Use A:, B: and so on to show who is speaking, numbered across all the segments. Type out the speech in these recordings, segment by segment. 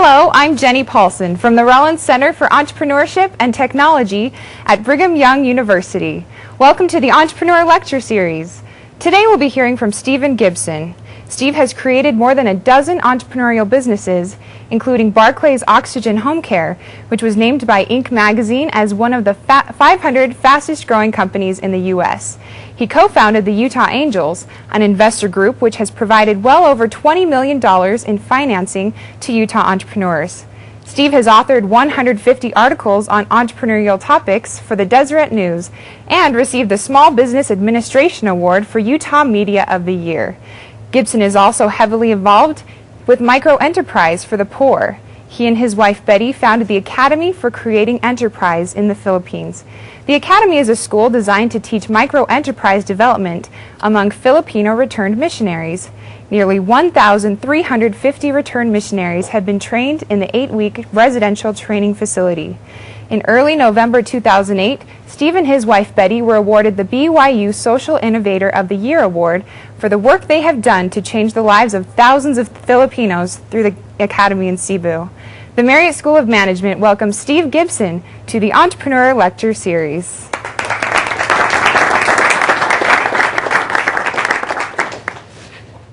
A: Hello, I'm Jenny Paulson from the Rollins Center for Entrepreneurship and Technology at Brigham Young University. Welcome to the Entrepreneur Lecture Series. Today we'll be hearing from Stephen Gibson. Steve has created more than a dozen entrepreneurial businesses, including Barclays Oxygen Home Care, which was named by Inc. magazine as one of the 500 fastest growing companies in the U.S. He co-founded the Utah Angels, an investor group which has provided well over $20 million in financing to Utah entrepreneurs. Steve has authored 150 articles on entrepreneurial topics for the Deseret News and received the Small Business Administration Award for Utah Media of the Year. Gibson is also heavily involved with micro-enterprise for the poor. He and his wife Betty founded the Academy for Creating Enterprise in the Philippines. The Academy is a school designed to teach micro-enterprise development among Filipino returned missionaries. Nearly 1,350 returned missionaries have been trained in the 8-week residential training facility. In early November 2008, Steve and his wife Betty were awarded the BYU Social Innovator of the Year Award for the work they have done to change the lives of thousands of Filipinos through the Academy in Cebu. The Marriott School of Management welcomes Steve Gibson to the Entrepreneur Lecture Series.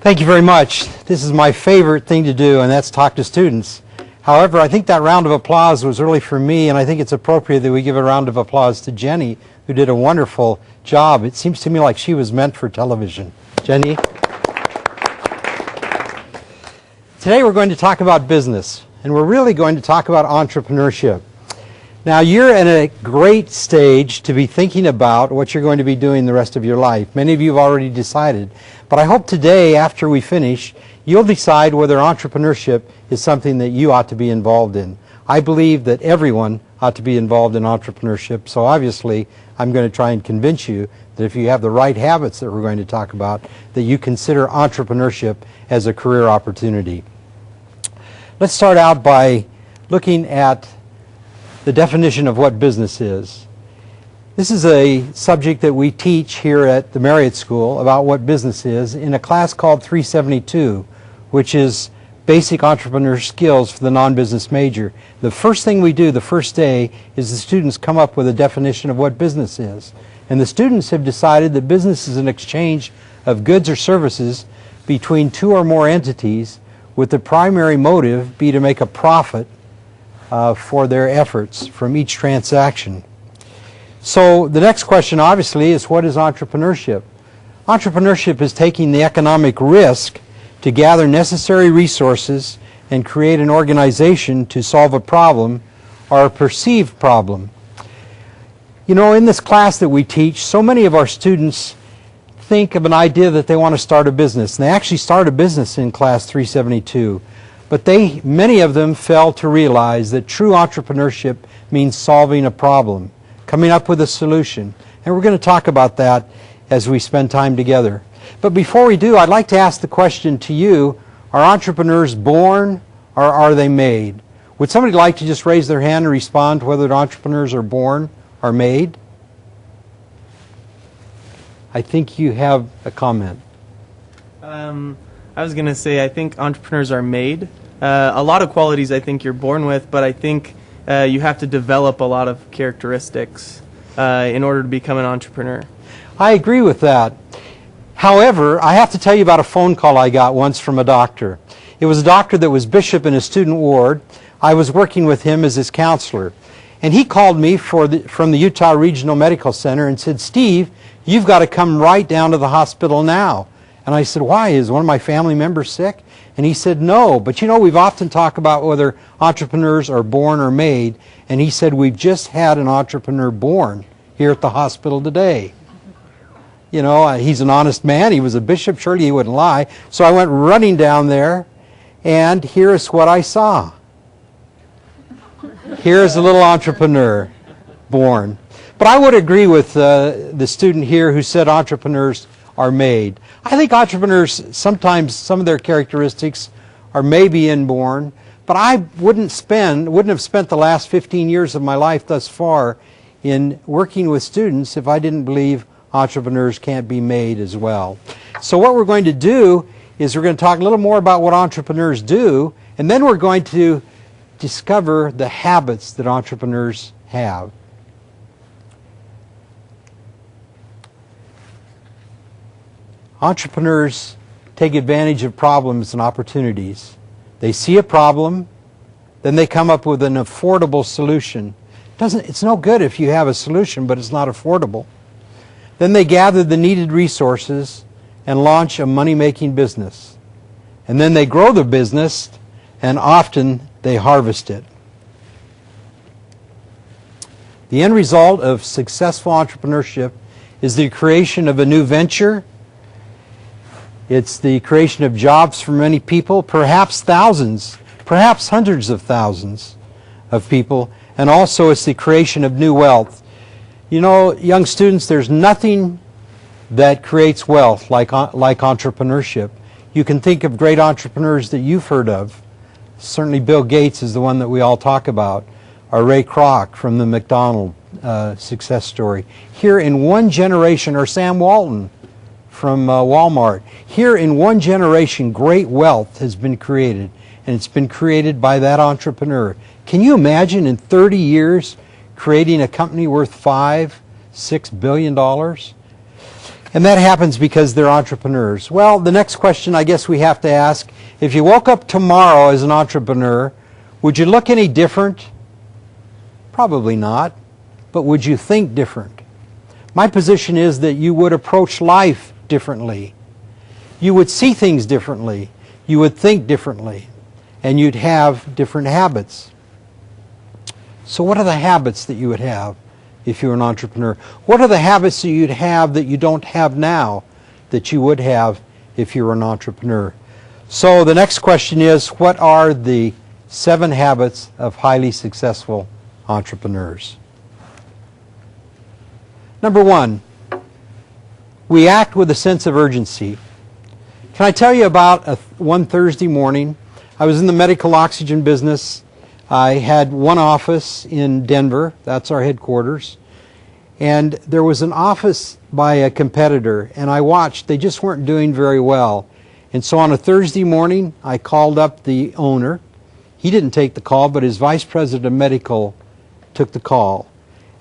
B: Thank you very much. This is my favorite thing to do, and that's talk to students. However, I think that round of applause was really for me, and I think it's appropriate that we give a round of applause to Jenny, who did a wonderful job. It seems to me like she was meant for television. Jenny? Today we're going to talk about business, and we're really going to talk about entrepreneurship. Now, you're at a great stage to be thinking about what you're going to be doing the rest of your life. Many of you have already decided, but I hope today, after we finish, you'll decide whether entrepreneurship is something that you ought to be involved in. I believe that everyone ought to be involved in entrepreneurship, so obviously I'm going to try and convince you that if you have the right habits that we're going to talk about, that you consider entrepreneurship as a career opportunity. Let's start out by looking at the definition of what business is. This is a subject that we teach here at the Marriott School about what business is in a class called 372, which is basic entrepreneur skills for the non-business major. The first thing we do the first day is the students come up with a definition of what business is. And the students have decided that business is an exchange of goods or services between two or more entities, with the primary motive be to make a profit for their efforts from each transaction. So the next question obviously is, what is entrepreneurship? Entrepreneurship is taking the economic risk to gather necessary resources and create an organization to solve a problem or a perceived problem. You know, in this class that we teach, so many of our students think of an idea that they want to start a business. And they actually start a business in class 372. But many of them fail to realize that true entrepreneurship means solving a problem, coming up with a solution. And we're going to talk about that as we spend time together. But before we do, I'd like to ask the question to you, are entrepreneurs born or are they made? Would somebody like to just raise their hand and respond to whether entrepreneurs are born or made? I think you have a comment.
C: I was going to say I think entrepreneurs are made. A lot of qualities I think you're born with, but I think you have to develop a lot of characteristics in order to become an entrepreneur.
B: I agree with that. However, I have to tell you about a phone call I got once from a doctor. It was a doctor that was bishop in a student ward. I was working with him as his counselor. And he called me from the Utah Regional Medical Center and said, "Steve, you've got to come right down to the hospital now." And I said, "Why? Is one of my family members sick?" And he said, "No, but you know, we've often talked about whether entrepreneurs are born or made." And he said, "We've just had an entrepreneur born here at the hospital today." You know, he's an honest man. He was a bishop. Surely he wouldn't lie. So I went running down there, and here's what I saw. Here's a little entrepreneur born. But I would agree with the student here who said entrepreneurs are made. I think entrepreneurs, sometimes some of their characteristics are maybe inborn, but I wouldn't have spent the last 15 years of my life thus far in working with students if I didn't believe entrepreneurs can't be made as well. So what we're going to do is we're going to talk a little more about what entrepreneurs do, and then we're going to discover the habits that entrepreneurs have. Entrepreneurs take advantage of problems and opportunities. They see a problem, then they come up with an affordable solution. It's no good if you have a solution, but it's not affordable. Then they gather the needed resources and launch a money-making business. And then they grow the business, and often they harvest it. The end result of successful entrepreneurship is the creation of a new venture. It's the creation of jobs for many people, perhaps thousands, perhaps hundreds of thousands of people, and also it's the creation of new wealth. You know, young students, there's nothing that creates wealth like entrepreneurship. You can think of great entrepreneurs that you've heard of. Certainly Bill Gates is the one that we all talk about, or Ray Kroc from the McDonald's success story. Here in one generation, or Sam Walton from Walmart. Here in one generation, great wealth has been created, and it's been created by that entrepreneur. Can you imagine in 30 years creating a company worth $5-6 billion? And that happens because they're entrepreneurs. Well, the next question I guess we have to ask, if you woke up tomorrow as an entrepreneur, would you look any different? Probably not. But would you think different? My position is that you would approach life differently. You would see things differently. You would think differently. And you'd have different habits. So what are the habits that you would have if you were an entrepreneur? What are the habits that you'd have that you don't have now that you would have if you were an entrepreneur? So the next question is, what are the 7 habits of highly successful entrepreneurs? Number 1, we act with a sense of urgency. Can I tell you about one Thursday morning? I was in the medical oxygen business. I had one office in Denver. That's our headquarters. And there was an office by a competitor, and I watched. They just weren't doing very well. And so on a Thursday morning, I called up the owner. He didn't take the call, but his vice president of medical took the call.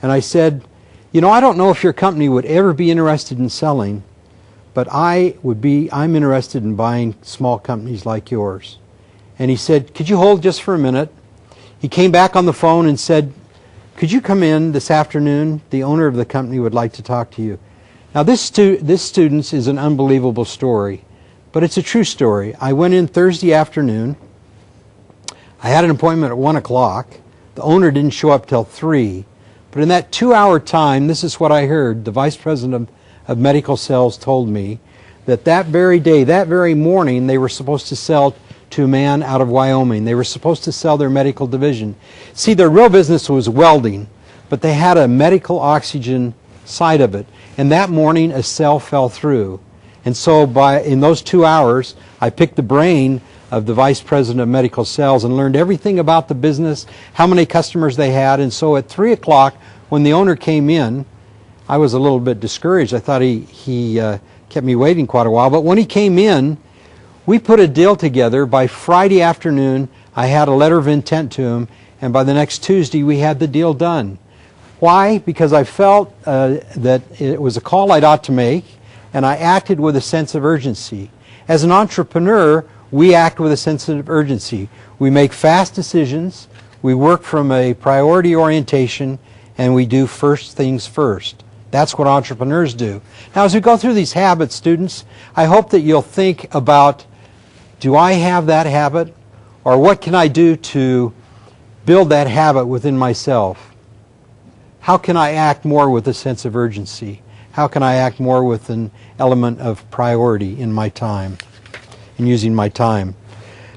B: And I said, you know, I don't know if your company would ever be interested in selling, but I'm interested in buying small companies like yours. And he said, could you hold just for a minute? He came back on the phone and said, could you come in this afternoon? The owner of the company would like to talk to you. Now this student is an unbelievable story, but it's a true story. I went in Thursday afternoon. I had an appointment at 1 o'clock. The owner didn't show up till 3. But in that 2-hour time, this is what I heard. The vice president of medical sales told me that that very day, that very morning, they were supposed to sell to a man out of Wyoming. They were supposed to sell their medical division. See, their real business was welding, but they had a medical oxygen side of it. And that morning, a sale fell through. And so in those 2 hours, I picked the brain of the vice president of medical sales and learned everything about the business, how many customers they had. And so at 3 o'clock, when the owner came in, I was a little bit discouraged. I thought he kept me waiting quite a while. But when he came in, we put a deal together. By Friday afternoon, I had a letter of intent to him, and by the next Tuesday, we had the deal done. Why? Because I felt that it was a call I'd ought to make, and I acted with a sense of urgency. As an entrepreneur, we act with a sense of urgency. We make fast decisions, we work from a priority orientation, and we do first things first. That's what entrepreneurs do. Now, as we go through these habits, students, I hope that you'll think about, do I have that habit? Or what can I do to build that habit within myself? How can I act more with a sense of urgency? How can I act more with an element of priority in my time, in using my time?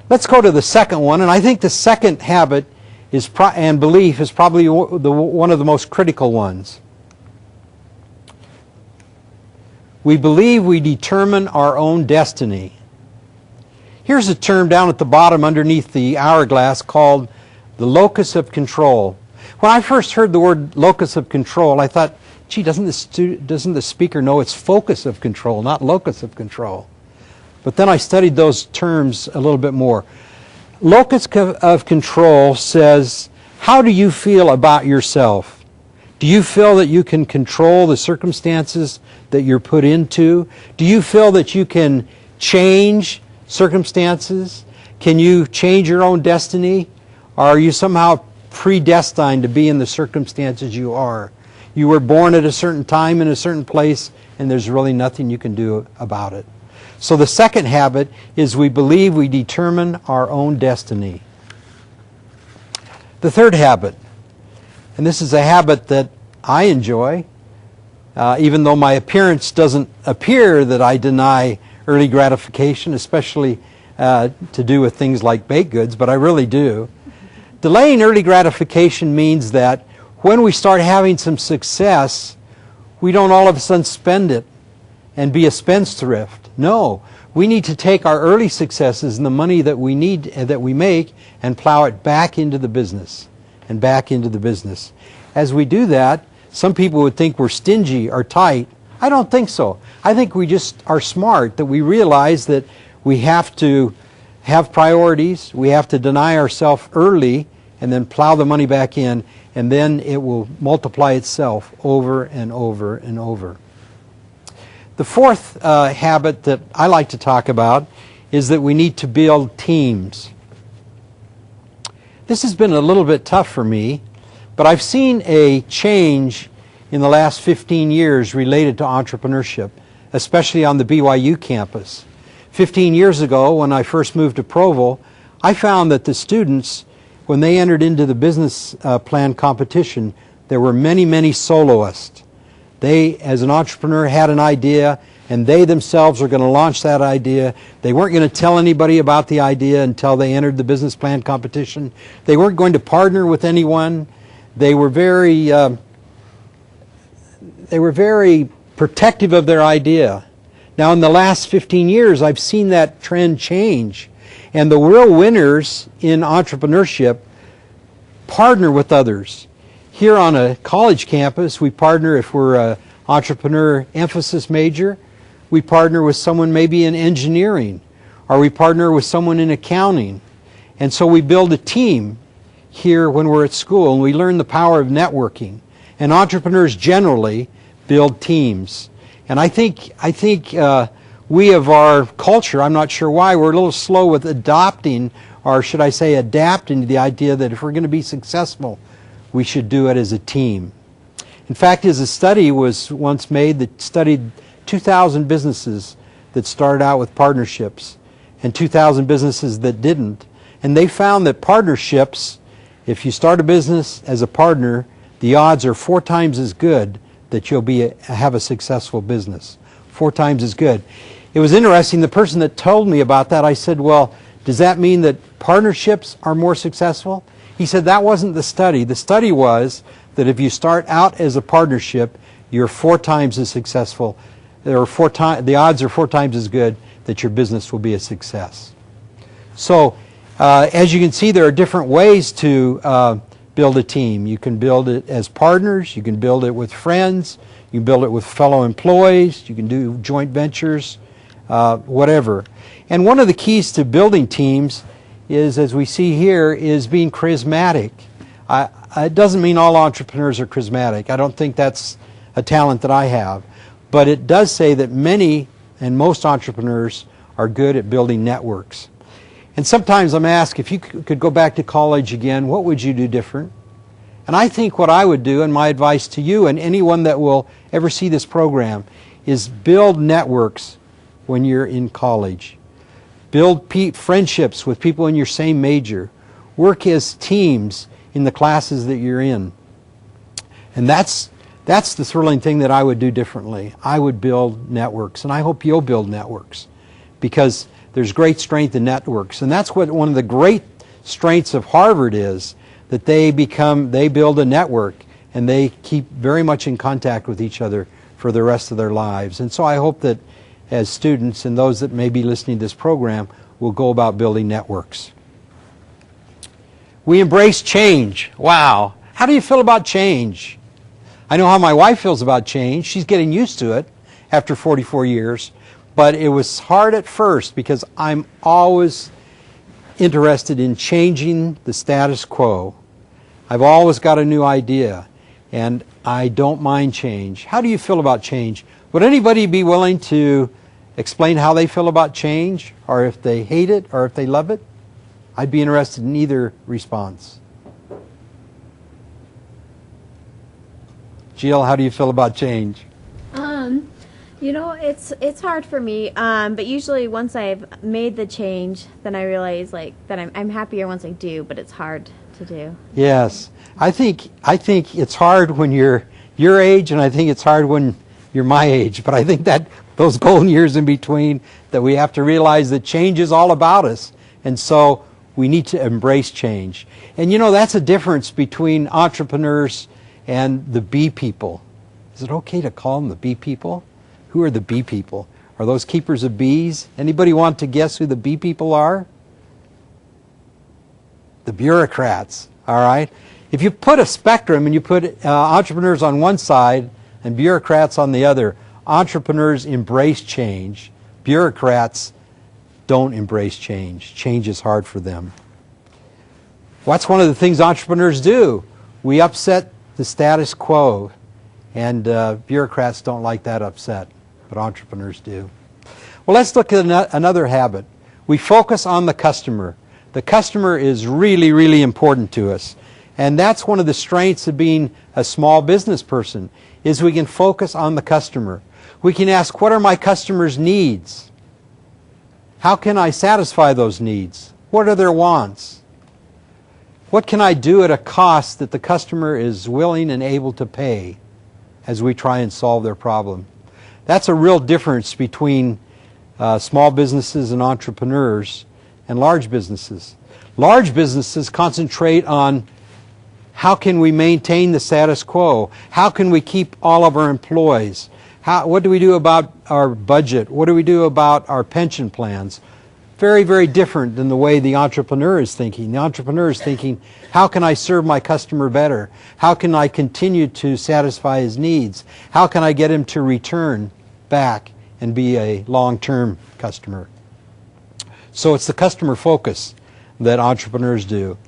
B: Let's go to the second one, and I think the second habit and belief is probably one of the most critical ones. We believe we determine our own destiny. Here's a term down at the bottom underneath the hourglass called the locus of control. When I first heard the word locus of control, I thought, gee, doesn't the speaker know it's focus of control, not locus of control? But then I studied those terms a little bit more. Locus of control says, how do you feel about yourself? Do you feel that you can control the circumstances that you're put into? Do you feel that you can change circumstances? Can you change your own destiny? Or are you somehow predestined to be in the circumstances you are? You were born at a certain time in a certain place, and there's really nothing you can do about it. So the second habit is we believe we determine our own destiny. The third habit, and this is a habit that I enjoy, even though my appearance doesn't appear that I deny early gratification, especially to do with things like baked goods, but I really do. Delaying early gratification means that when we start having some success, we don't all of a sudden spend it and be a spendthrift. No, we need to take our early successes and the money that we need, that we make, and plow it back into the business and back into the business. As we do that, some people would think we're stingy or tight. I don't think so. I think we just are smart, that we realize that we have to have priorities, we have to deny ourselves early and then plow the money back in, and then it will multiply itself over and over and over. The fourth habit that I like to talk about is that we need to build teams. This has been a little bit tough for me, but I've seen a change in the last 15 years related to entrepreneurship, especially on the BYU campus. 15 years ago, when I first moved to Provo, I found that the students, when they entered into the business plan competition, there were many, many soloists. They, as an entrepreneur, had an idea, and they themselves were going to launch that idea. They weren't going to tell anybody about the idea until they entered the business plan competition. They weren't going to partner with anyone. They were very protective of their idea. Now, in the last 15 years, I've seen that trend change. And the real winners in entrepreneurship partner with others. Here on a college campus, we partner if we're an entrepreneur emphasis major. We partner with someone maybe in engineering, or we partner with someone in accounting. And so we build a team here when we're at school, and we learn the power of networking. And entrepreneurs generally build teams. And I think we of our culture, I'm not sure why, we're a little slow with adopting, or should I say adapting to the idea that if we're going to be successful, we should do it as a team. In fact, as a study was once made that studied 2,000 businesses that started out with partnerships and 2,000 businesses that didn't. And they found that partnerships, if you start a business as a partner, the odds are 4 times as good that you'll have a successful business. 4 times as good. It was interesting, the person that told me about that, I said, well, does that mean that partnerships are more successful? He said that wasn't the study. The study was that if you start out as a partnership, you're 4 times as successful. The odds are 4 times as good that your business will be a success. So, as you can see, there are different ways to build a team. You can build it as partners. You can build it with friends. You can build it with fellow employees. You can do joint ventures, whatever. And one of the keys to building teams is, as we see here, is being charismatic. It doesn't mean all entrepreneurs are charismatic. I don't think that's a talent that I have. But it does say that many and most entrepreneurs are good at building networks. And sometimes I'm asked, if you could go back to college again, what would you do different? And I think what I would do, and my advice to you and anyone that will ever see this program, is build networks when you're in college. Build friendships with people in your same major. Work as teams in the classes that you're in. And that's the thrilling thing that I would do differently. I would build networks, and I hope you'll build networks, because there's great strength in networks. And that's what one of the great strengths of Harvard is, that they build a network, and they keep very much in contact with each other for the rest of their lives. And so I hope that as students and those that may be listening to this program will go about building networks. We embrace change. Wow. How do you feel about change? I know how my wife feels about change. She's getting used to it after 44 years. But it was hard at first, because I'm always interested in changing the status quo. I've always got a new idea, and I don't mind change. How do you feel about change? Would anybody be willing to explain how they feel about change, or if they hate it, or if they love it? I'd be interested in either response. Jill, how do you feel about change?
D: You know, it's hard for me, but usually once I've made the change, then I realize that I'm happier once I do, but it's hard to do.
B: Yes, I think it's hard when you're your age, and I think it's hard when you're my age. But I think that those golden years in between, that we have to realize that change is all about us, and so we need to embrace change. And you know, that's a difference between entrepreneurs and the bee people. Is it okay to call them the bee people? Who are the bee people? Are those keepers of bees? Anybody want to guess who the bee people are? The bureaucrats, all right? If you put a spectrum and you put entrepreneurs on one side and bureaucrats on the other, entrepreneurs embrace change. Bureaucrats don't embrace change. Change is hard for them. What's one of the things entrepreneurs do? We upset the status quo, and bureaucrats don't like that upset, but entrepreneurs do. Well, let's look at another habit. We focus on the customer. The customer is really, really important to us. And that's one of the strengths of being a small business person, is we can focus on the customer. We can ask, what are my customers' needs? How can I satisfy those needs? What are their wants? What can I do at a cost that the customer is willing and able to pay as we try and solve their problem? That's a real difference between small businesses and entrepreneurs and large businesses. Large businesses concentrate on how can we maintain the status quo? How can we keep all of our employees? What do we do about our budget? What do we do about our pension plans? Very, very different than the way the entrepreneur is thinking. The entrepreneur is thinking, how can I serve my customer better? How can I continue to satisfy his needs? How can I get him to return back and be a long-term customer? So it's the customer focus that entrepreneurs do.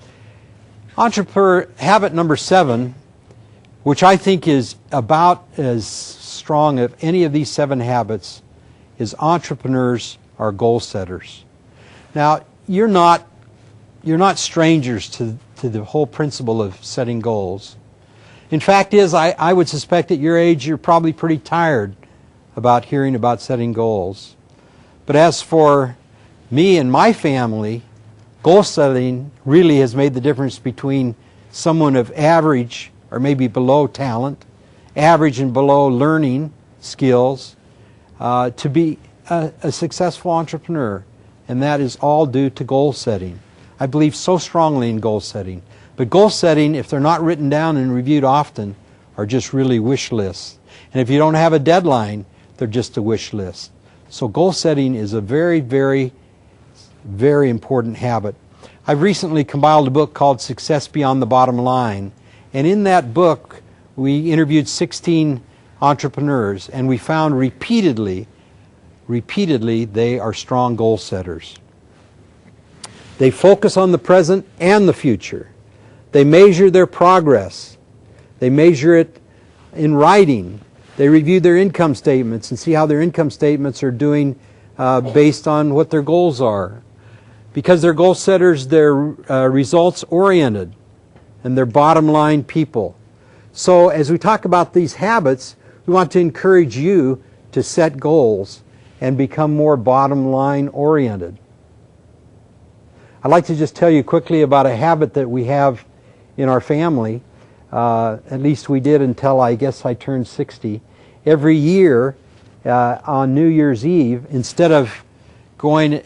B: Entrepreneur habit number 7, which I think is about as strong of any of these 7 habits, is entrepreneurs are goal setters. Now, you're not strangers to the whole principle of setting goals. In fact, I would suspect at your age you're probably pretty tired about hearing about setting goals. But as for me and my family, goal setting really has made the difference between someone of average or maybe below talent, average and below learning skills, to be a successful entrepreneur. And that is all due to goal setting. I believe so strongly in goal setting. But goal setting, if they're not written down and reviewed often, are just really wish lists. And if you don't have a deadline, they're just a wish list. So goal setting is a very, very, very important habit. I've recently compiled a book called Success Beyond the Bottom Line. And in that book, we interviewed 16 entrepreneurs, and we found repeatedly they are strong goal setters. They focus on the present and the future. They measure their progress. They measure it in writing. They review their income statements and see how their income statements are doing based on what their goals are. Because they're goal setters, they're results oriented, and they're bottom line people. So as we talk about these habits, we want to encourage you to set goals and become more bottom line oriented. I'd like to just tell you quickly about a habit that we have in our family. At least we did until I guess I turned 60. Every year on New Year's Eve, instead of going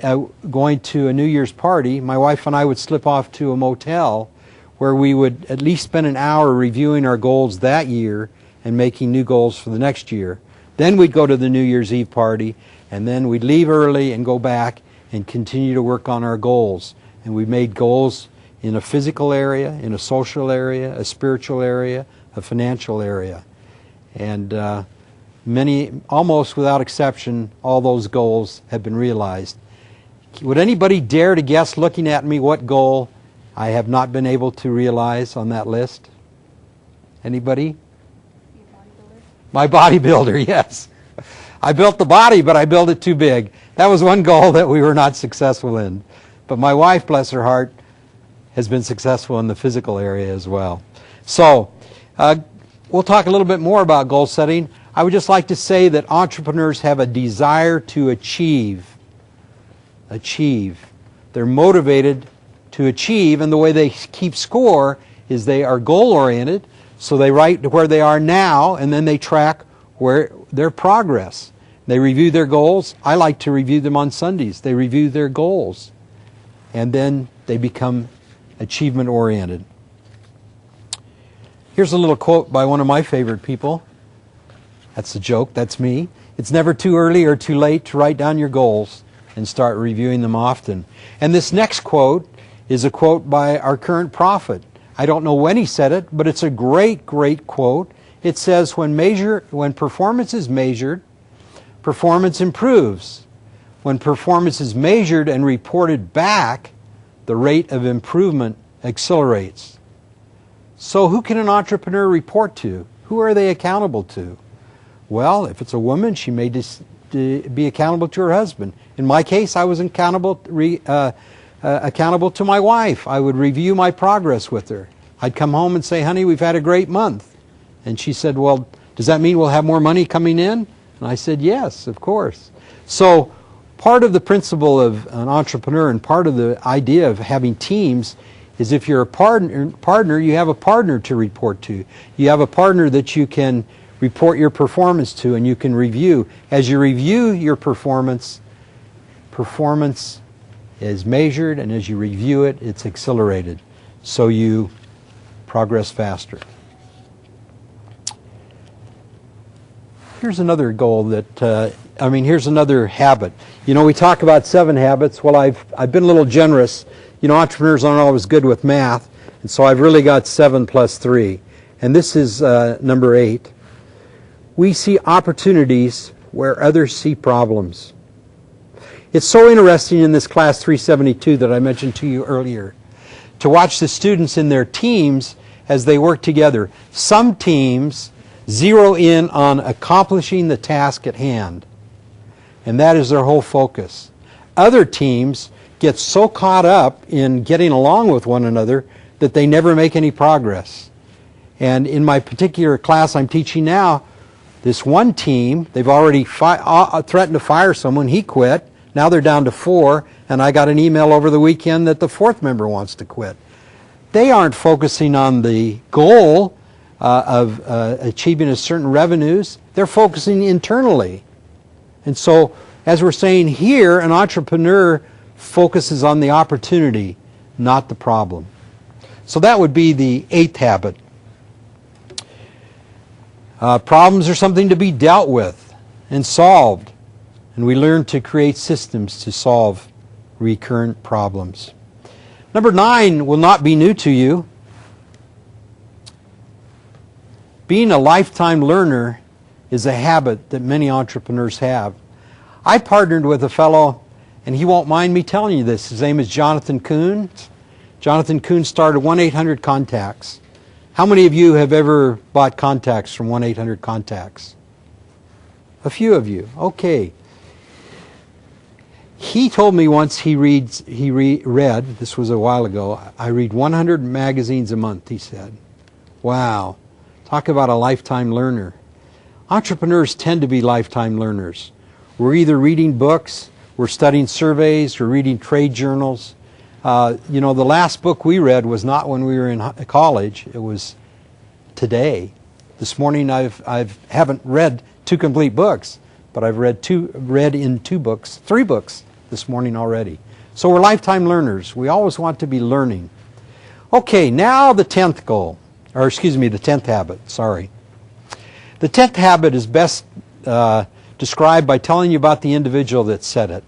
B: to a New Year's party, my wife and I would slip off to a motel where we would at least spend an hour reviewing our goals that year and making new goals for the next year. Then we'd go to the New Year's Eve party, and then we'd leave early and go back and continue to work on our goals. And we made goals in a physical area, in a social area, a spiritual area, a financial area. And many, almost without exception, all those goals have been realized. Would anybody dare to guess, looking at me, what goal I have not been able to realize on that list? Anybody? My bodybuilder, yes. I built the body, but I built it too big. That was one goal that we were not successful in. But my wife, bless her heart, has been successful in the physical area as well. So, we'll talk a little bit more about goal setting. I would just like to say that entrepreneurs have a desire to achieve. They're motivated to achieve, and the way they keep score is they are goal-oriented, so they write where they are now, and then they track where their progress. They review their goals. I like to review them on Sundays. They review their goals, and then they become achievement-oriented. Here's a little quote by one of my favorite people. That's a joke. That's me. It's never too early or too late to write down your goals and start reviewing them often. And this next quote is a quote by our current prophet. I don't know when he said it, but it's a great, great quote. It says, when performance is measured, performance improves. When performance is measured and reported back, the rate of improvement accelerates. So who can an entrepreneur report to? Who are they accountable to? Well, if it's a woman, she may be accountable to her husband. In my case, I was accountable to my wife. I would review my progress with her. I'd come home and say, honey, we've had a great month. And she said, well, does that mean we'll have more money coming in? And I said, yes, of course. So part of the principle of an entrepreneur and part of the idea of having teams is if you're a partner, you have a partner to report to. You have a partner that you can report your performance to and you can review. As you review your performance is measured, and as you review it, it's accelerated. So you progress faster. Here's another goal here's another habit. You know, we talk about 7 habits. Well, I've been a little generous. You know, entrepreneurs aren't always good with math, and so I've really got 7 plus 3. And this is number 8. We see opportunities where others see problems. It's so interesting in this class 372 that I mentioned to you earlier to watch the students in their teams as they work together. Some teams zero in on accomplishing the task at hand, and that is their whole focus. Other teams get so caught up in getting along with one another that they never make any progress. And in my particular class I'm teaching now, this one team, they've already threatened to fire someone. He quit. Now they're down to 4, and I got an email over the weekend that the 4th member wants to quit. They aren't focusing on the goal of achieving a certain revenues. They're focusing internally. And so, as we're saying here, an entrepreneur focuses on the opportunity, not the problem. So that would be the 8th habit. Problems are something to be dealt with and solved, and we learn to create systems to solve recurrent problems. Number 9 will not be new to you. Being a lifetime learner is a habit that many entrepreneurs have. I partnered with a fellow, and he won't mind me telling you this. His name is Jonathan Kuhn. Jonathan Kuhn started 1-800-CONTACTS. How many of you have ever bought contacts from 1-800-CONTACTS? A few of you. Okay. He told me once he read, this was a while ago, I read 100 magazines a month, he said. Wow. Talk about a lifetime learner. Entrepreneurs tend to be lifetime learners. We're either reading books, we're studying surveys, we're reading trade journals. The last book we read was not when we were in college. It was today. This morning I haven't read 2 complete books, but I've read 3 books this morning already. So we're lifetime learners. We always want to be learning. Okay, now the 10th goal. The 10th habit, sorry. The 10th habit is best described by telling you about the individual that said it.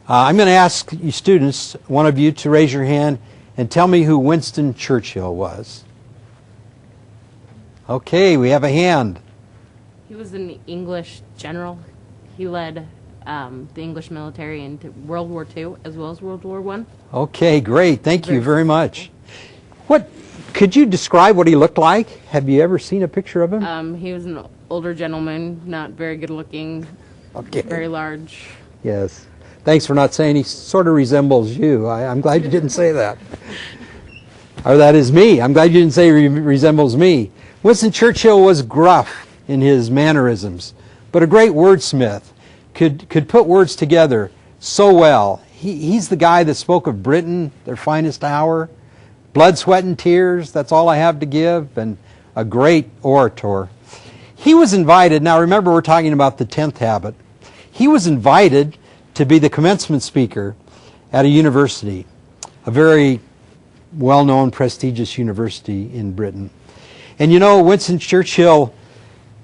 B: I'm going to ask you students, one of you, to raise your hand and tell me who Winston Churchill was. Okay, we have a hand.
E: He was an English general. He led the English military into World War II as well as World War I.
B: Okay, great. Thank you very much. What could you describe what he looked like? Have you ever seen a picture of him?
E: He was an older gentleman, not very good looking,
B: Okay.
E: very large.
B: Yes. Thanks for not saying he sort of resembles you. I'm glad you didn't say that. Or that is me. I'm glad you didn't say he resembles me. Winston Churchill was gruff in his mannerisms, but a great wordsmith. Could put words together so well. He's the guy that spoke of Britain, their finest hour, blood, sweat, and tears, that's all I have to give, and a great orator. He was invited, now remember we're talking about the 10th habit, he was invited to be the commencement speaker at a university, a very well-known, prestigious university in Britain. And you know, Winston Churchill,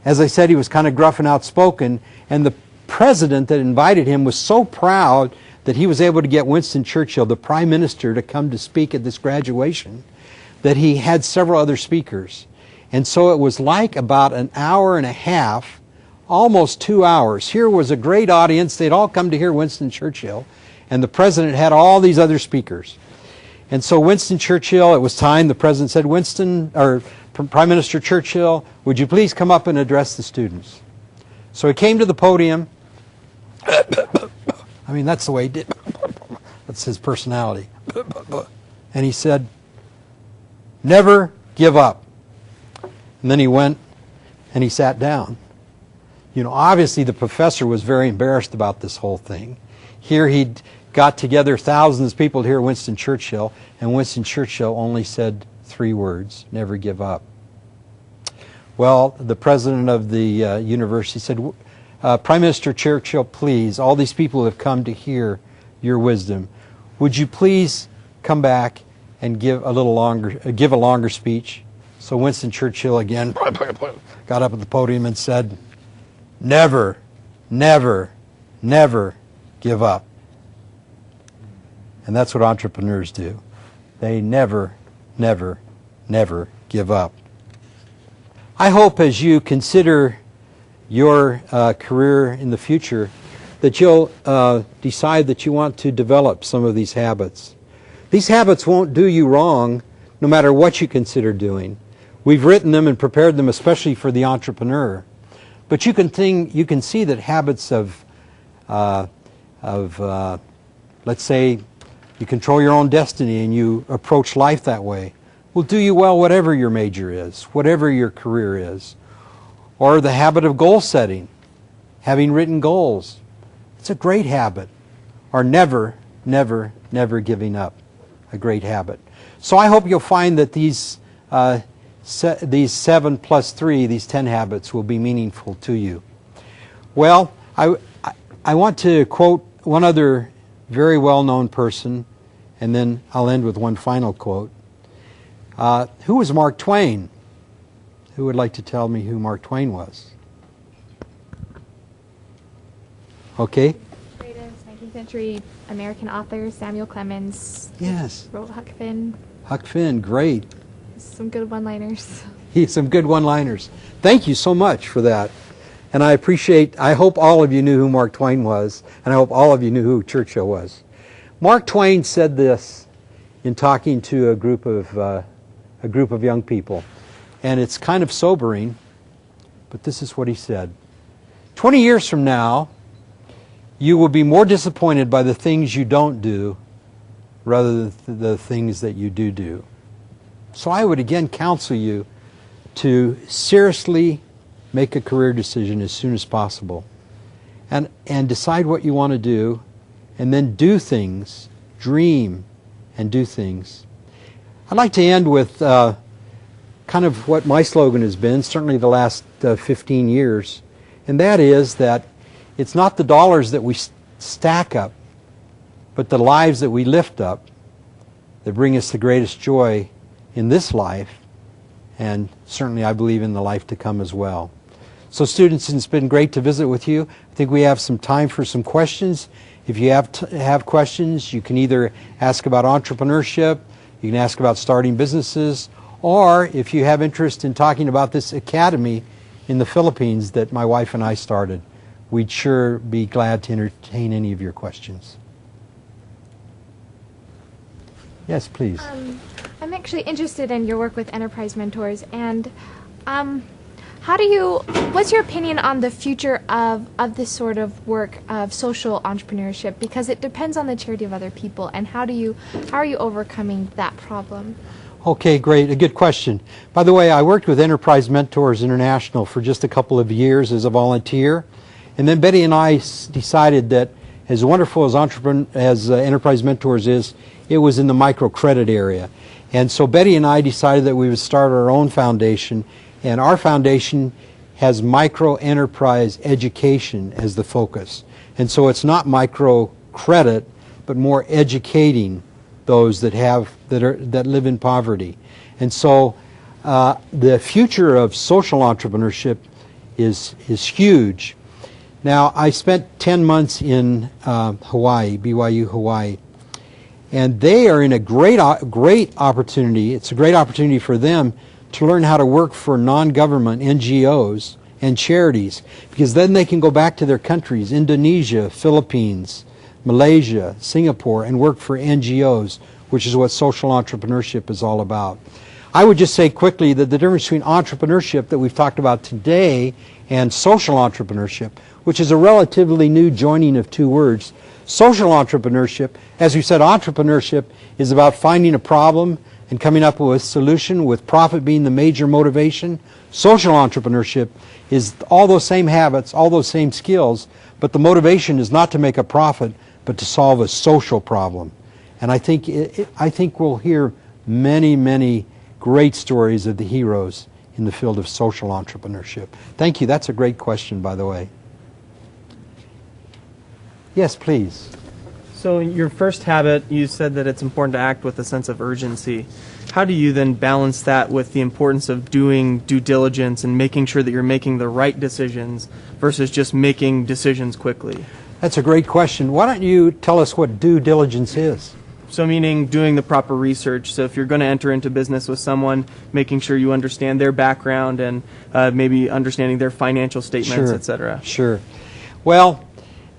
B: as I said, he was kind of gruff and outspoken, and the president that invited him was so proud that he was able to get Winston Churchill, the prime minister, to come to speak at this graduation, that he had several other speakers. And so it was like about an hour and a half, almost 2 hours. Here was a great audience. They'd all come to hear Winston Churchill, and the president had all these other speakers. And so Winston Churchill, it was time, the president said, Prime Minister Churchill, would you please come up and address the students? So he came to the podium. I mean, that's the way he did. That's his personality. And he said, never give up. And then he went and he sat down. You know, obviously the professor was very embarrassed about this whole thing. Here he'd got together thousands of people to hear Winston Churchill, and Winston Churchill only said 3 words, never give up. Well, the president of the university said, Prime Minister Churchill, please, all these people have come to hear your wisdom. Would you please come back and give a longer speech? So Winston Churchill again got up at the podium and said, never, never, never give up. And that's what entrepreneurs do. They never, never, never give up. I hope as you consider your career in the future that you'll decide that you want to develop some of these habits. These habits won't do you wrong no matter what you consider doing. We've written them and prepared them especially for the entrepreneur. But you can see that habits of let's say you control your own destiny and you approach life that way, will do you well whatever your major is, whatever your career is. Or the habit of goal setting, having written goals. It's a great habit. Or never, never, never giving up. A great habit. So I hope you'll find that these 7 plus 3, these 10 habits will be meaningful to you. Well, I want to quote one other very well-known person, and then I'll end with one final quote. Who was Mark Twain? Who would like to tell me who Mark Twain was? Okay.
A: Greatest 19th century American author, Samuel Clemens.
B: Yes.
A: Wrote Huck Finn.
B: Huck Finn, great.
A: Some good one-liners.
B: Some good one-liners. Thank you so much for that. And I hope all of you knew who Mark Twain was, and I hope all of you knew who Churchill was. Mark Twain said this in talking to a group of young people. And it's kind of sobering, but this is what he said. 20 years from now, you will be more disappointed by the things you don't do rather than the things that you do. So I would again counsel you to seriously make a career decision as soon as possible and decide what you want to do, and then do things, dream and do things. I'd like to end with kind of what my slogan has been, certainly the last 15 years, and that is that it's not the dollars that we stack up, but the lives that we lift up that bring us the greatest joy in this life, and certainly I believe in the life to come as well. So students, it's been great to visit with you. I think we have some time for some questions. If you have questions, you can either ask about entrepreneurship, you can ask about starting businesses, or if you have interest in talking about this academy in the Philippines that my wife and I started, we'd sure be glad to entertain any of your questions. Yes, please.
F: I'm actually interested in your work with enterprise mentors, and what's your opinion on the future of this sort of work of social entrepreneurship? Because it depends on the charity of other people, and how are you overcoming that problem?
B: Okay, great. A good question. By the way, I worked with Enterprise Mentors International for just a couple of years as a volunteer. And then Betty and I decided that as wonderful as Enterprise Mentors is, it was in the microcredit area. And so Betty and I decided that we would start our own foundation. And our foundation has micro-enterprise education as the focus. And so it's not microcredit, but more educating those that live in poverty. And so the future of social entrepreneurship is huge. Now, I spent 10 months in Hawaii, BYU Hawaii, and they are in a great opportunity. It's a great opportunity for them to learn how to work for non-government NGOs and charities, because then they can go back to their countries, Indonesia, Philippines, Malaysia, Singapore, and work for NGOs, which is what social entrepreneurship is all about. I would just say quickly that the difference between entrepreneurship that we've talked about today and social entrepreneurship, which is a relatively new joining of two words. Social entrepreneurship, as we said, entrepreneurship is about finding a problem and coming up with a solution, with profit being the major motivation. Social entrepreneurship is all those same habits, all those same skills, but the motivation is not to make a profit, but to solve a social problem. And I think we'll hear many, many great stories of the heroes in the field of social entrepreneurship. Thank you. That's a great question, by the way. Yes, please.
C: So your first habit, you said that it's important to act with a sense of urgency. How do you then balance that with the importance of doing due diligence and making sure that you're making the right decisions versus just making decisions quickly?
B: That's a great question. Why don't you tell us what due diligence is?
C: So meaning doing the proper research. So if you're going to enter into business with someone, making sure you understand their background and maybe understanding their financial statements, etc.
B: Sure. Well,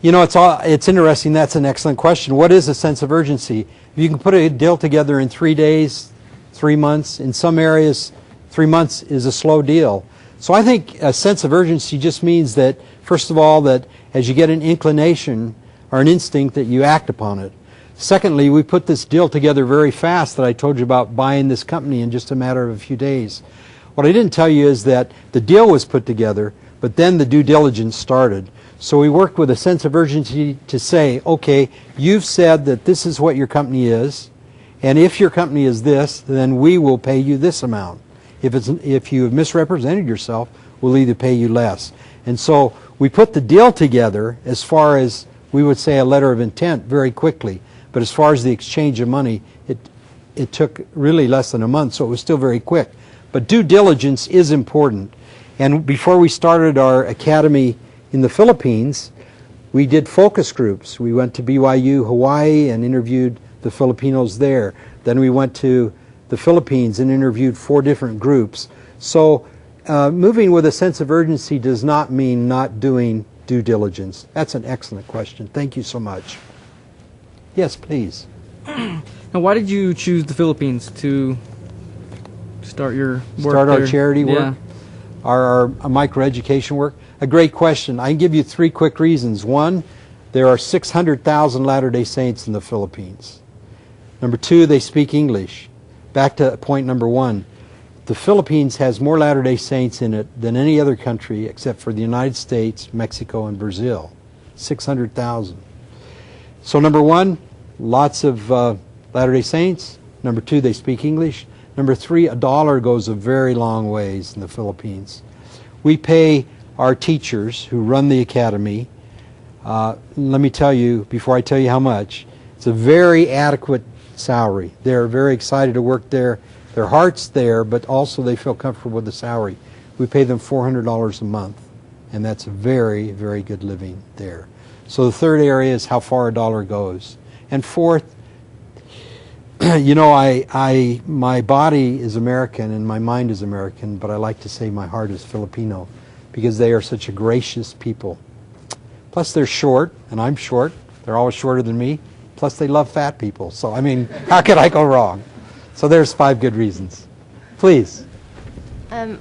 B: you know, it's interesting. That's an excellent question. What is a sense of urgency? If you can put a deal together in 3 days, 3 months, in some areas, 3 months is a slow deal. So I think a sense of urgency just means that, first of all, that as you get an inclination or an instinct, that you act upon it. Secondly, we put this deal together very fast that I told you about, buying this company in just a matter of a few days. What I didn't tell you is that the deal was put together, but then the due diligence started. So we worked with a sense of urgency to say, okay, you've said that this is what your company is, and if your company is this, then we will pay you this amount. If you have misrepresented yourself, we'll either pay you less. And so we put the deal together as far as, we would say, a letter of intent very quickly. But as far as the exchange of money, it took really less than a month, so it was still very quick. But due diligence is important. And before we started our academy in the Philippines, we did focus groups. We went to BYU Hawaii and interviewed the Filipinos there. Then we went to the Philippines and interviewed 4 different groups. So moving with a sense of urgency does not mean not doing due diligence. That's an excellent question. Thank you so much. Yes, please.
G: Now, why did you choose the Philippines to start your work
B: Start our
G: there?
B: charity work?
G: Yeah.
B: Our microeducation work? A great question. I can give you 3 quick reasons. One, there are 600,000 Latter-day Saints in the Philippines. Number 2, they speak English. Back to point number 1. The Philippines has more Latter-day Saints in it than any other country except for the United States, Mexico, and Brazil. 600,000. So number 1, lots of Latter-day Saints. Number 2, they speak English. Number 3, a dollar goes a very long ways in the Philippines. We pay our teachers who run the academy, let me tell you, before I tell you how much, it's a very adequate salary. They're very excited to work there. Their heart's there, but also they feel comfortable with the salary. We pay them $400 a month, and that's very, very good living there. So the third area is how far a dollar goes. And fourth, you know, my body is American and my mind is American, but I like to say my heart is Filipino because they are such a gracious people. Plus they're short, and I'm short. They're always shorter than me. Plus they love fat people. So, I mean, how could I go wrong? So there's 5 good reasons. Please.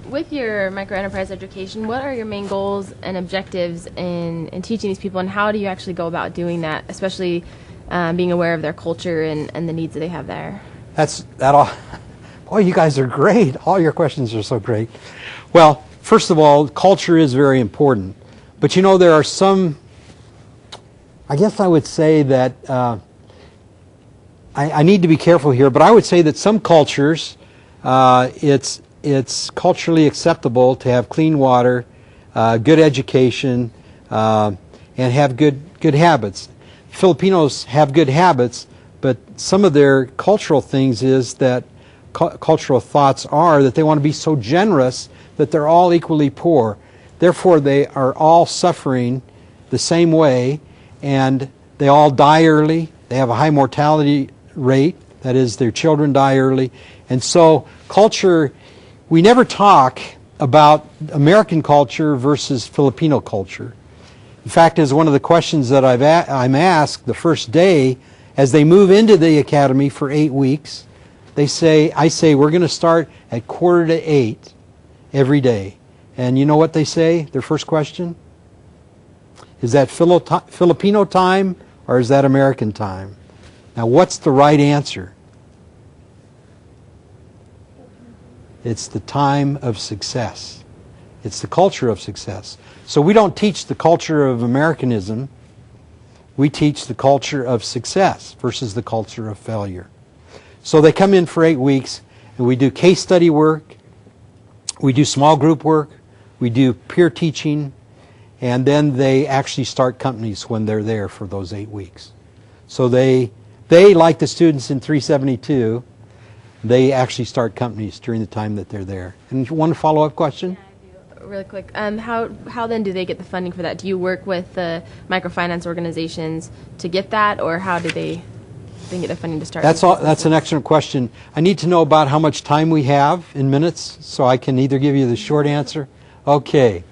H: With your microenterprise education, what are your main goals and objectives in teaching these people, and how do you actually go about doing that, especially being aware of their culture and the needs that they have there?
B: That all. Boy, you guys are great. All your questions are so great. Well, first of all, culture is very important. But you know, there are some, I guess I would say that, I need to be careful here, but I would say that some cultures, it's culturally acceptable to have clean water, good education, and have good habits. Filipinos have good habits, but some of their cultural things is that cultural thoughts are that they want to be so generous that they're all equally poor. Therefore, they are all suffering the same way, and they all die early. They have a high mortality rate. That is, their children die early. And so culture, we never talk about American culture versus Filipino culture. In fact, as one of the questions that I'm asked the first day, as they move into the academy for 8 weeks, I say, we're going to start at 7:45 every day. And you know what they say? Their first question? Is that Filipino time or is that American time? Now, what's the right answer? It's the time of success. It's the culture of success. So we don't teach the culture of Americanism. We teach the culture of success versus the culture of failure. So they come in for 8 weeks, and we do case study work, we do small group work, we do peer teaching, and then they actually start companies when they're there for those 8 weeks. So they like the students in 372, they actually start companies during the time that they're there. And one follow-up question?
H: Yeah, I do. Really quick. How then do they get the funding for that? Do you work with the microfinance organizations to get that, or how do they get the funding to start?
B: That's an excellent question. I need to know about how much time we have in minutes, so I can either give you the short answer. Okay.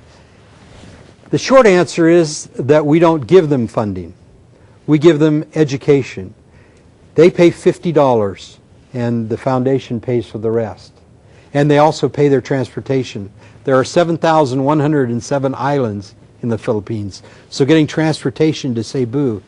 B: The short answer is that we don't give them funding. We give them education. They pay $50, and the foundation pays for the rest. And they also pay their transportation. There are 7,107 islands in the Philippines, so getting transportation to Cebu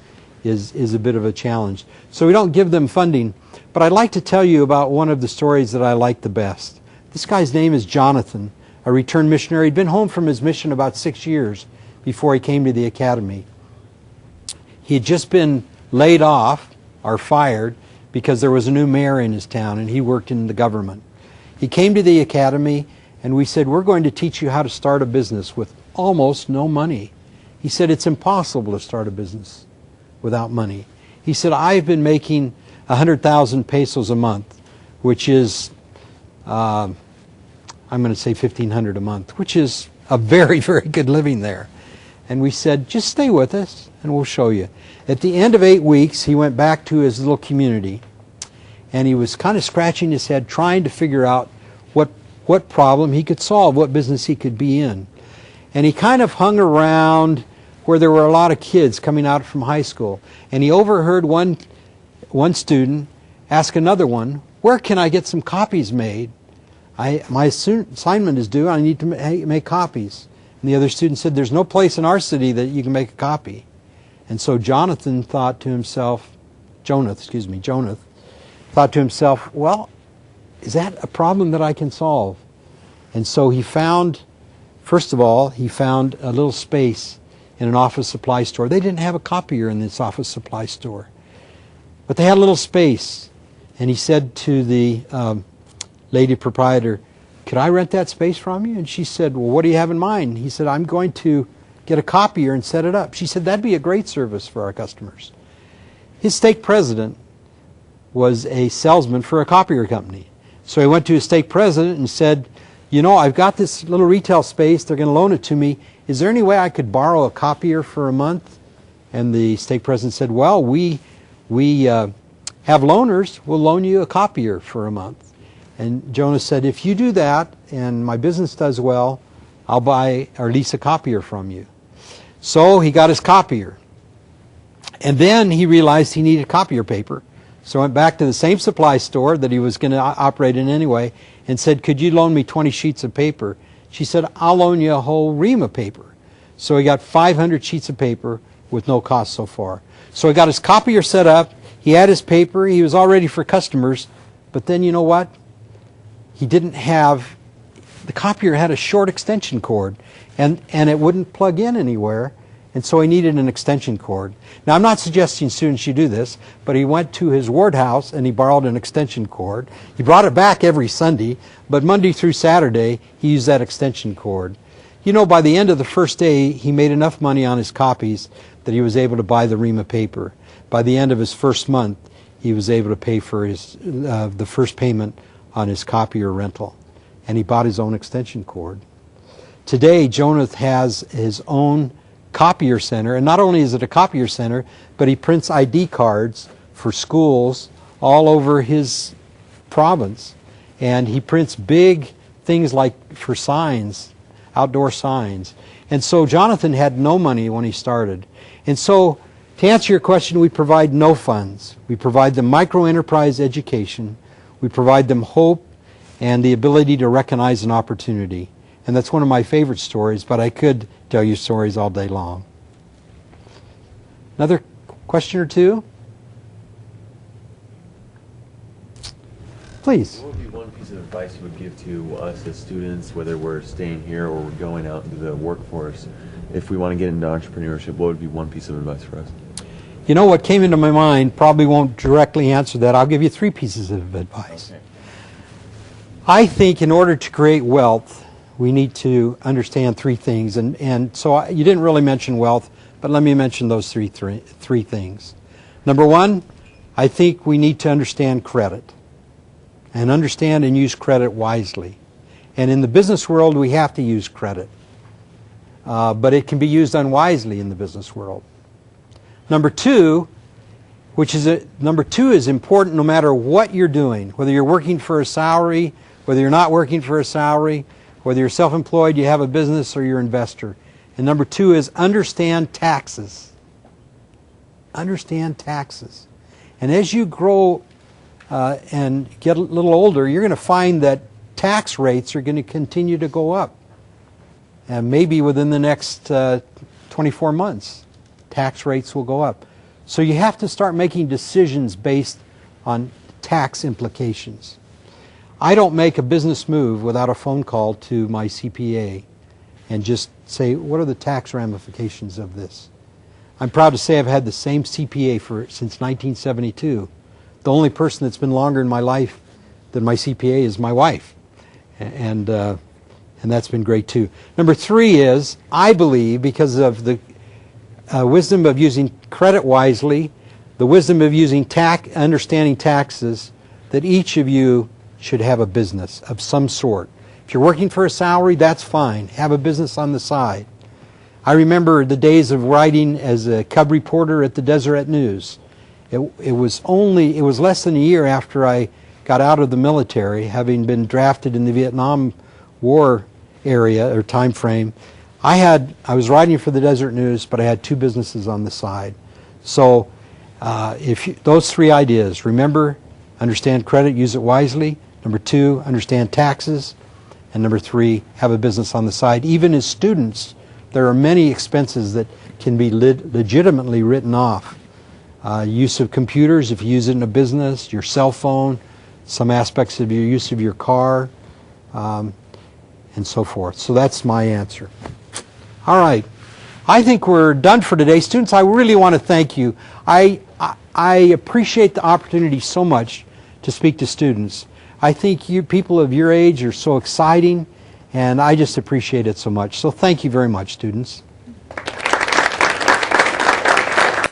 B: is a bit of a challenge. So we don't give them funding. But I'd like to tell you about one of the stories that I like the best. This guy's name is Jonathan, a returned missionary. He'd been home from his mission about 6 years before he came to the academy. He had just been laid off or fired because there was a new mayor in his town, and he worked in the government. He came to the academy, and we said, we're going to teach you how to start a business with almost no money. He said, it's impossible to start a business without money. He said, I've been making 100,000 pesos a month, which is, I'm going to say 1,500 a month, which is a very, very good living there. And we said, just stay with us, and we'll show you. At the end of 8 weeks, he went back to his little community, and he was kind of scratching his head, trying to figure out what problem he could solve, what business he could be in. And he kind of hung around where there were a lot of kids coming out from high school. And he overheard one student ask another one, where can I get some copies made? My assignment is due, I need to make copies. And the other student said, there's no place in our city that you can make a copy. And so Jonath thought to himself, well, is that a problem that I can solve? And so he found, first of all, he found a little space in an office supply store. They didn't have a copier in this office supply store, but they had a little space. And he said to the lady proprietor, could I rent that space from you? And she said, well, what do you have in mind? He said, I'm going to get a copier and set it up. She said, that'd be a great service for our customers. His stake president was a salesman for a copier company. So he went to his stake president and said, you know, I've got this little retail space. They're going to loan it to me. Is there any way I could borrow a copier for a month? And the stake president said, well, we have loaners. We'll loan you a copier for a month. And Jonas said, if you do that and my business does well, I'll buy or lease a copier from you. So he got his copier. And then he realized he needed copier paper. So went back to the same supply store that he was going to operate in anyway and said, could you loan me 20 sheets of paper? She said, I'll loan you a whole ream of paper. So he got 500 sheets of paper with no cost so far. So he got his copier set up. He had his paper. He was all ready for customers. But then you know what? He didn't have, the copier had a short extension cord and it wouldn't plug in anywhere. And so he needed an extension cord. Now, I'm not suggesting students should do this, but he went to his ward house and he borrowed an extension cord. He brought it back every Sunday, but Monday through Saturday, he used that extension cord. You know, by the end of the first day, he made enough money on his copies that he was able to buy the ream of paper. By the end of his first month, he was able to pay for his the first payment on his copier rental. And he bought his own extension cord. Today, Jonath has his own copier center, and not only is it a copier center, but he prints ID cards for schools all over his province, and he prints big things like for signs, outdoor signs. And so Jonathan had no money when he started. And so to answer your question, we provide no funds. We provide them micro-enterprise education. We provide them hope and the ability to recognize an opportunity. And that's one of my favorite stories, but I could tell you stories all day long. Another question or two? Please.
I: What would be one piece of advice you would give to us as students, whether we're staying here or we're going out into the workforce, if we want to get into entrepreneurship? What would be one piece of advice for us?
B: You know, what came into my mind probably won't directly answer that. I'll give you 3 pieces of advice.
I: Okay.
B: I think in order to create wealth, we need to understand 3 things. And so you didn't really mention wealth, but let me mention those three things. Number 1, I think we need to understand credit. And understand and use credit wisely. And in the business world, we have to use credit. But it can be used unwisely in the business world. Number 2 is important no matter what you're doing, whether you're working for a salary, whether you're not working for a salary, whether you're self-employed, you have a business, or you're an investor. And number 2 is understand taxes. Understand taxes. And as you grow and get a little older, you're going to find that tax rates are going to continue to go up. And maybe within the next 24 months, tax rates will go up. So you have to start making decisions based on tax implications. I don't make a business move without a phone call to my CPA and just say, what are the tax ramifications of this? I'm proud to say I've had the same CPA since 1972. The only person that's been longer in my life than my CPA is my wife. And that's been great too. Number 3 is, I believe, because of the wisdom of using credit wisely, the wisdom of using understanding taxes, that each of you should have a business of some sort. If you're working for a salary, that's fine. Have a business on the side. I remember the days of writing as a cub reporter at the Deseret News. It was less than a year after I got out of the military, having been drafted in the Vietnam War area or time frame. I was writing for the Deseret News, but I had 2 businesses on the side. So those 3 ideas: remember, understand credit, use it wisely. Number 2, understand taxes. And number 3, have a business on the side. Even as students, there are many expenses that can be legitimately written off. Use of computers, if you use it in a business, your cell phone, some aspects of your use of your car, and so forth. So that's my answer. All right. I think we're done for today. Students, I really want to thank you. I appreciate the opportunity so much to speak to students. I think you people of your age are so exciting, and I just appreciate it so much. So thank you very much, students.